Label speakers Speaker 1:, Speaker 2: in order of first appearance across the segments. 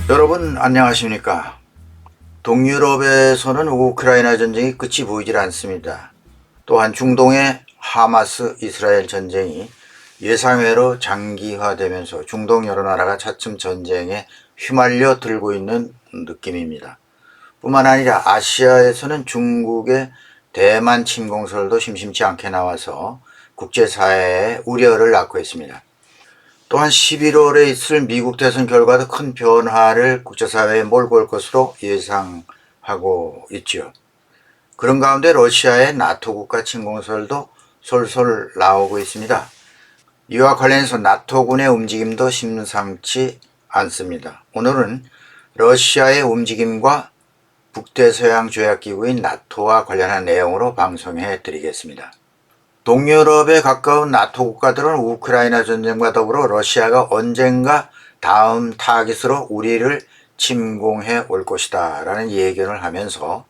Speaker 1: 여러분 안녕하십니까? 동유럽에서는 우크라이나 전쟁이 끝이 보이질 않습니다. 또한 중동의 하마스 이스라엘 전쟁이 예상외로 장기화되면서 중동 여러 나라가 차츰 전쟁에 휘말려 들고 있는 느낌입니다. 뿐만 아니라 아시아에서는 중국의 대만 침공설도 심심치 않게 나와서 국제사회에 우려를 낳고 있습니다. 또한 11월에 있을 미국 대선 결과도 큰 변화를 국제사회에 몰고 올 것으로 예상하고 있지요. 그런 가운데 러시아의 나토 국가 침공설도 솔솔 나오고 있습니다. 이와 관련해서 나토군의 움직임도 심상치 않습니다. 오늘은 러시아의 움직임과 북대서양조약기구인 나토와 관련한 내용으로 방송해 드리겠습니다. 동유럽에 가까운 나토 국가들은 우크라이나 전쟁과 더불어 러시아가 언젠가 다음 타깃으로 우리를 침공해 올 것이다 라는 예견을 하면서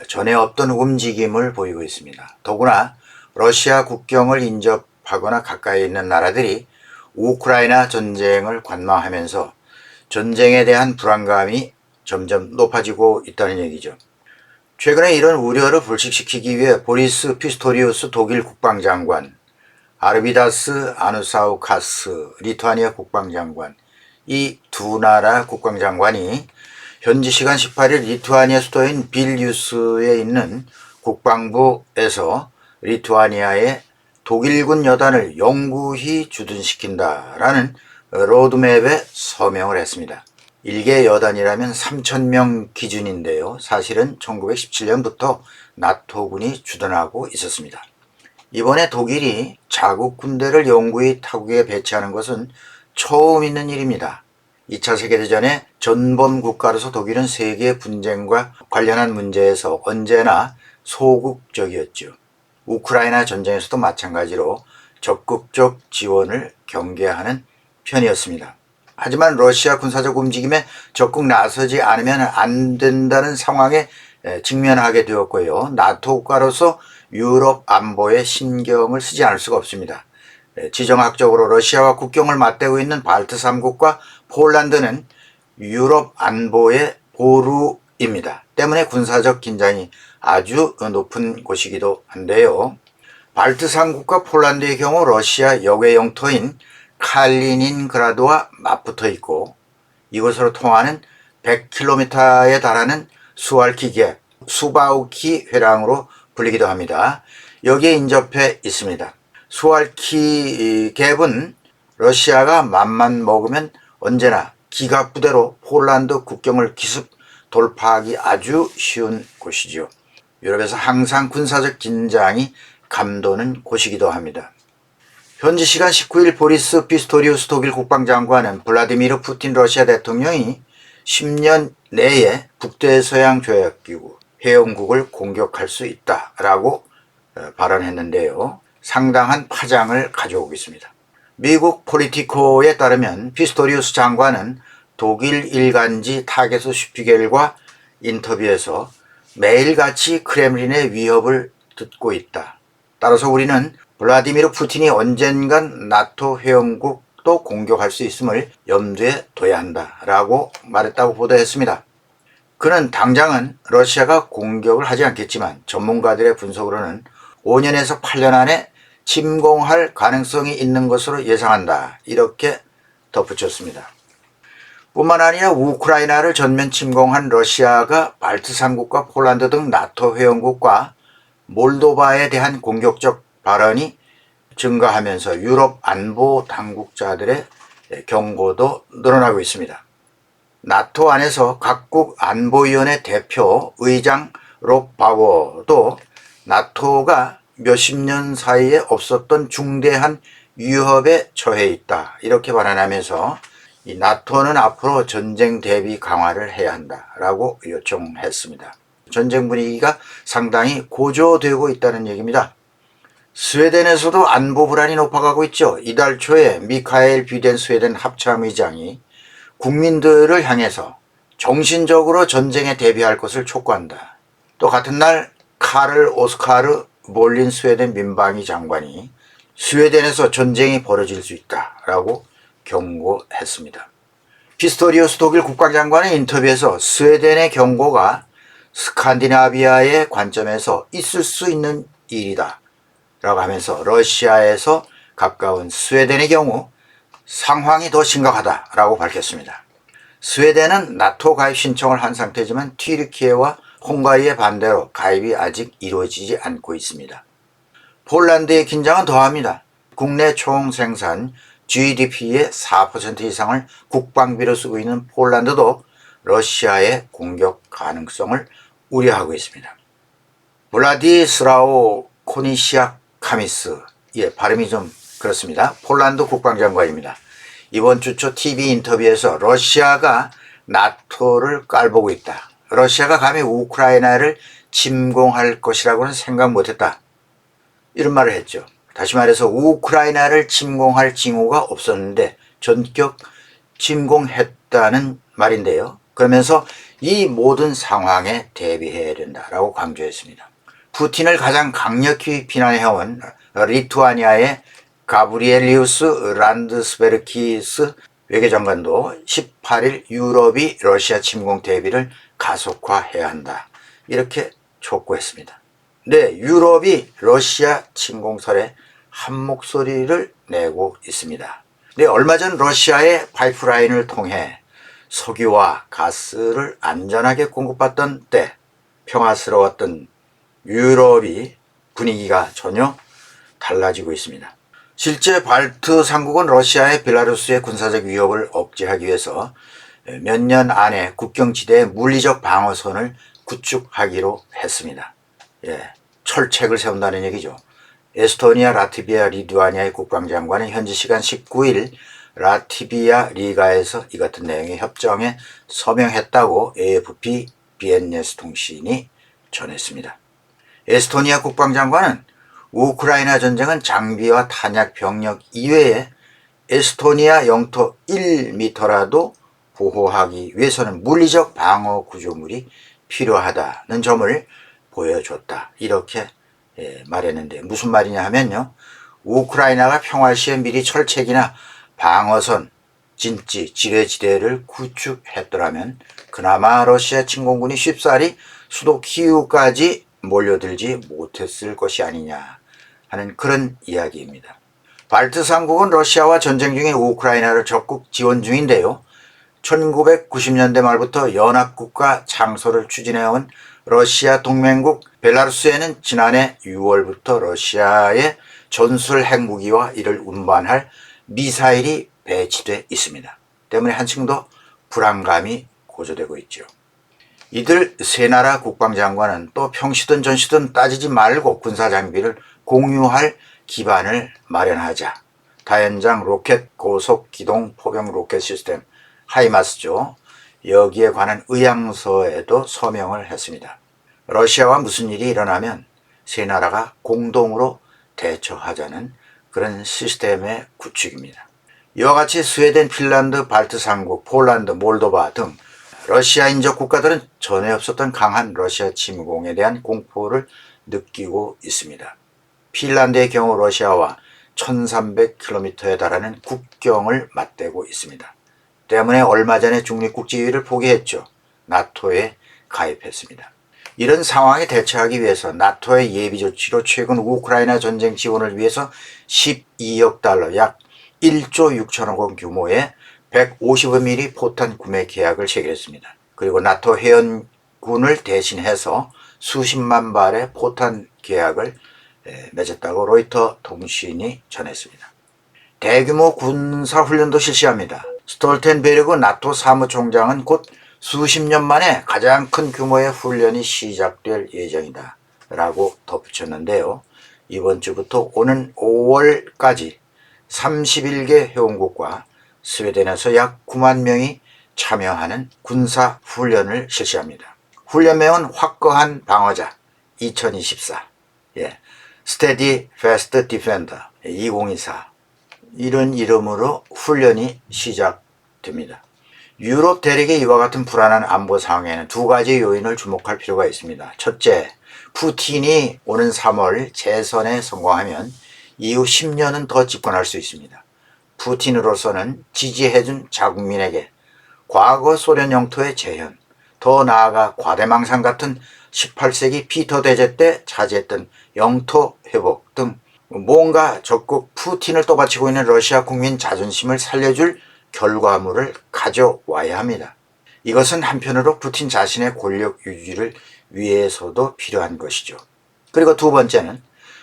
Speaker 1: 전에 없던 움직임을 보이고 있습니다. 더구나 러시아 국경을 인접하거나 가까이 있는 나라들이 우크라이나 전쟁을 관망하면서 전쟁에 대한 불안감이 점점 높아지고 있다는 얘기죠. 최근에 이런 우려를 불식시키기 위해 보리스 피스토리우스 독일 국방장관, 아르비다스 아누사우카스 리투아니아 국방장관, 이 두 나라 국방장관이 현지 시간 18일 리투아니아 수도인 빌뉴스에 있는 국방부에서 리투아니아에 독일군 여단을 영구히 주둔시킨다라는 로드맵에 서명을 했습니다. 일개 여단이라면 3,000명 기준인데요. 사실은 1917년부터 나토군이 주둔하고 있었습니다. 이번에 독일이 자국 군대를 영구히 타국에 배치하는 것은 처음 있는 일입니다. 2차 세계대전의 전범 국가로서 독일은 세계 분쟁과 관련한 문제에서 언제나 소극적이었죠. 우크라이나 전쟁에서도 마찬가지로 적극적 지원을 경계하는 편이었습니다. 하지만 러시아 군사적 움직임에 적극 나서지 않으면 안 된다는 상황에 직면하게 되었고요. 나토 국가로서 유럽 안보에 신경을 쓰지 않을 수가 없습니다. 지정학적으로 러시아와 국경을 맞대고 있는 발트 3국과 폴란드는 유럽 안보의 보루입니다. 때문에 군사적 긴장이 아주 높은 곳이기도 한데요. 발트 3국과 폴란드의 경우 러시아 역외 영토인 칼리닌그라드와 맞붙어 있고 이곳으로 통하는 100km에 달하는 수알키 갭, 수바우키 회랑으로 불리기도 합니다. 여기에 인접해 있습니다. 수알키 갭은 러시아가 맘만 먹으면 언제나 기갑부대로 폴란드 국경을 기습 돌파하기 아주 쉬운 곳이죠. 유럽에서 항상 군사적 긴장이 감도는 곳이기도 합니다. 현지 시간 19일 보리스 피스토리우스 독일 국방장관은 블라디미르 푸틴 러시아 대통령이 10년 내에 북대서양조약기구 회원국을 공격할 수 있다라고 발언했는데요. 상당한 파장을 가져오고 있습니다. 미국 폴리티코에 따르면 피스토리우스 장관은 독일 일간지 타게스 슈피겔과 인터뷰에서 매일같이 크렘린의 위협을 듣고 있다. 따라서 우리는 블라디미르 푸틴이 언젠간 나토 회원국도 공격할 수 있음을 염두에 둬야 한다라고 말했다고 보도했습니다. 그는 당장은 러시아가 공격을 하지 않겠지만 전문가들의 분석으로는 5년에서 8년 안에 침공할 가능성이 있는 것으로 예상한다. 이렇게 덧붙였습니다. 뿐만 아니라 우크라이나를 전면 침공한 러시아가 발트 3국과 폴란드 등 나토 회원국과 몰도바에 대한 공격적 발언이 증가하면서 유럽 안보 당국자들의 경고도 늘어나고 있습니다. 나토 안에서 각국 안보위원회 대표 의장 롭 바워도 나토가 몇십 년 사이에 없었던 중대한 위협에 처해 있다. 이렇게 발언하면서 이 나토는 앞으로 전쟁 대비 강화를 해야 한다라고 요청했습니다. 전쟁 분위기가 상당히 고조되고 있다는 얘기입니다. 스웨덴에서도 안보 불안이 높아가고 있죠. 이달 초에 미카엘 뷔덴 스웨덴 합참의장이 국민들을 향해서 정신적으로 전쟁에 대비할 것을 촉구한다. 또 같은 날 카를 오스카르 몰린 스웨덴 민방위 장관이 스웨덴에서 전쟁이 벌어질 수 있다라고 경고했습니다. 피스토리우스 독일 국방장관은 인터뷰에서 스웨덴의 경고가 스칸디나비아의 관점에서 있을 수 있는 일이다 라고 하면서 러시아에서 가까운 스웨덴의 경우 상황이 더 심각하다 라고 밝혔습니다. 스웨덴은 나토 가입 신청을 한 상태지만 튀르키예와 헝가리의 반대로 가입이 아직 이루어지지 않고 있습니다. 폴란드의 긴장은 더합니다. 국내 총생산 GDP의 4% 이상을 국방비로 쓰고 있는 폴란드도 러시아의 공격 가능성을 우려하고 있습니다. 블라디스라오 코니시아카미스, 발음이 좀 그렇습니다. 폴란드 국방장관입니다. 이번 주 초 TV 인터뷰에서 러시아가 나토를 깔보고 있다. 러시아가 감히 우크라이나를 침공할 것이라고는 생각 못했다. 이런 말을 했죠. 다시 말해서 우크라이나를 침공할 징후가 없었는데 전격 침공했다는 말인데요. 그러면서 이 모든 상황에 대비해야 된다라고 강조했습니다. 푸틴을 가장 강력히 비난해온 리투아니아의 가브리엘리우스 란드스베르키스 외교장관도 18일 유럽이 러시아 침공 대비를 가속화해야 한다. 이렇게 촉구했습니다. 네, 유럽이 러시아 침공설에 한 목소리를 내고 있습니다. 네, 얼마 전 러시아의 파이프라인을 통해 석유와 가스를 안전하게 공급받던 때 평화스러웠던 유럽이 분위기가 전혀 달라지고 있습니다. 실제 발트 삼국은 러시아의 벨라루스의 군사적 위협을 억제하기 위해서 몇 년 안에 국경지대에 물리적 방어선을 구축하기로 했습니다. 철책을 세운다는 얘기죠. 에스토니아, 라트비아, 리투아니아의 국방장관은 현지 시간 19일 라트비아 리가에서 이 같은 내용의 협정에 서명했다고 AFP 비엔네스 통신이 전했습니다. 에스토니아 국방장관은 우크라이나 전쟁은 장비와 탄약 병력 이외에 에스토니아 영토 1m라도 보호하기 위해서는 물리적 방어 구조물이 필요하다는 점을 보여줬다. 이렇게 말했는데 무슨 말이냐 하면요. 우크라이나가 평화 시에 미리 철책이나 방어선, 진지, 지뢰지대를 구축했더라면 그나마 러시아 침공군이 쉽사리 수도 키이우까지 몰려들지 못했을 것이 아니냐 하는 그런 이야기입니다. 발트 3국은 러시아와 전쟁 중에 우크라이나를 적극 지원 중인데요. 1990년대 말부터 연합국가 창설을 추진해온 러시아 동맹국 벨라루스에는 지난해 6월부터 러시아의 전술 핵무기와 이를 운반할 미사일이 배치돼 있습니다. 때문에 한층 더 불안감이 고조되고 있죠. 이들 세 나라 국방장관은 또 평시든 전시든 따지지 말고 군사장비를 공유할 기반을 마련하자. 다연장 로켓 고속 기동 포병 로켓 시스템 하이마스죠. 여기에 관한 의향서에도 서명을 했습니다. 러시아와 무슨 일이 일어나면 세 나라가 공동으로 대처하자는 그런 시스템의 구축입니다. 이와 같이 스웨덴, 핀란드, 발트 3국, 폴란드, 몰도바 등 러시아 인접 국가들은 전에 없었던 강한 러시아 침공에 대한 공포를 느끼고 있습니다. 핀란드의 경우 러시아와 1300km에 달하는 국경을 맞대고 있습니다. 때문에 얼마 전에 중립국 지위를 포기했죠. 나토에 가입했습니다. 이런 상황에 대처하기 위해서 나토의 예비 조치로 최근 우크라이나 전쟁 지원을 위해서 12억 달러 약 1조 6천억 원 규모의 150mm 포탄 구매 계약을 체결했습니다. 그리고 나토 회원군을 대신해서 수십만 발의 포탄 계약을 맺었다고 로이터 통신이 전했습니다. 대규모 군사훈련도 실시합니다. 스톨텐베르그 나토 사무총장은 곧 수십 년 만에 가장 큰 규모의 훈련이 시작될 예정이다 라고 덧붙였는데요. 이번 주부터 오는 5월까지 31개 회원국과 스웨덴에서 약 9만 명이 참여하는 군사훈련을 실시합니다. 훈련명은 확고한 방어자 2024, 스테디 패스트 디펜더 2024 이런 이름으로 훈련이 시작됩니다. 유럽 대륙의 이와 같은 불안한 안보 상황에는 두 가지 요인을 주목할 필요가 있습니다. 첫째, 푸틴이 오는 3월 재선에 성공하면 이후 10년은 더 집권할 수 있습니다. 푸틴으로서는 지지해준 자국민에게 과거 소련 영토의 재현, 더 나아가 과대망상 같은 18세기 피터 대제 때 차지했던 영토 회복 등 뭔가 적국 푸틴을 떠받치고 있는 러시아 국민 자존심을 살려줄 결과물을 가져와야 합니다. 이것은 한편으로 푸틴 자신의 권력 유지를 위해서도 필요한 것이죠. 그리고 두 번째는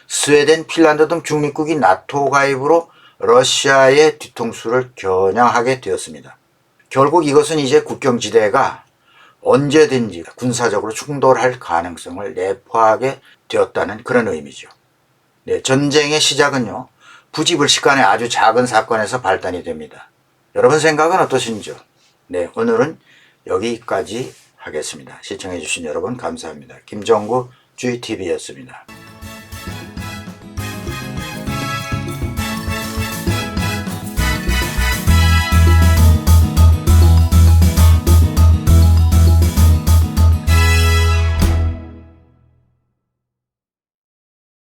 Speaker 1: 스웨덴, 핀란드 등 중립국이 나토 가입으로 러시아의 뒤통수를 겨냥하게 되었습니다. 결국 이것은 이제 국경지대가 언제든지 군사적으로 충돌할 가능성을 내포하게 되었다는 그런 의미죠. 네, 전쟁의 시작은요, 부지불식간의 아주 작은 사건에서 발단이 됩니다. 여러분 생각은 어떠신지요? 네, 오늘은 여기까지 하겠습니다. 시청해주신 여러분 감사합니다. 김정구 GTV였습니다.